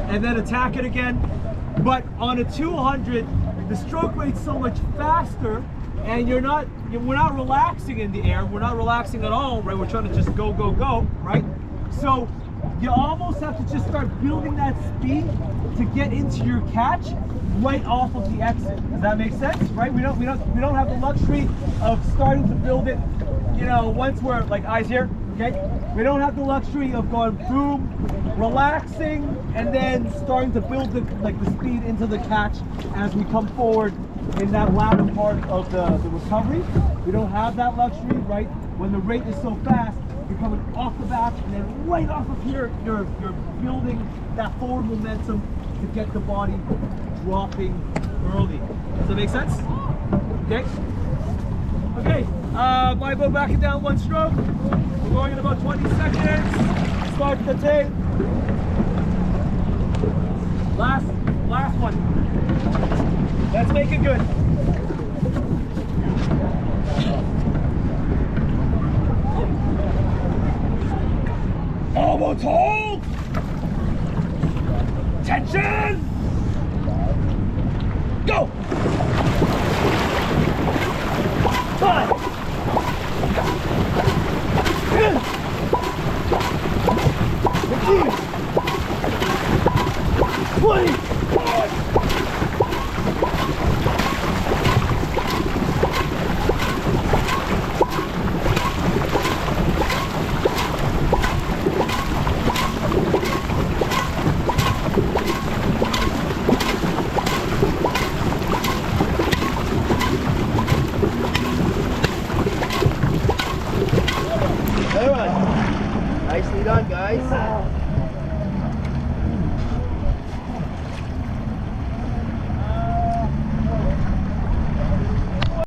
and then attack it again. But on a 200, the stroke rate's so much faster, and we're not relaxing in the air. We're not relaxing at all, right? We're trying to just go, go, go, right? So you almost have to just start building that speed to get into your catch right off of the exit. Does that make sense? Right? We don't have the luxury of starting to build it, you know, once we're like eyes here, okay? We don't have the luxury of going boom, relaxing, and then starting to build the speed into the catch as we come forward in that latter part of the recovery. We don't have that luxury, right? When the rate is so fast, you're coming off the back, and then right off of here, you're building that forward momentum to get the body dropping early. Does that make sense? Okay. Okay. My boat backing down one stroke. We're going in about 20 seconds. Start the tape. Last one. Let's make it good. Almost hold. Tension. Go. 5, 10, 15, 20.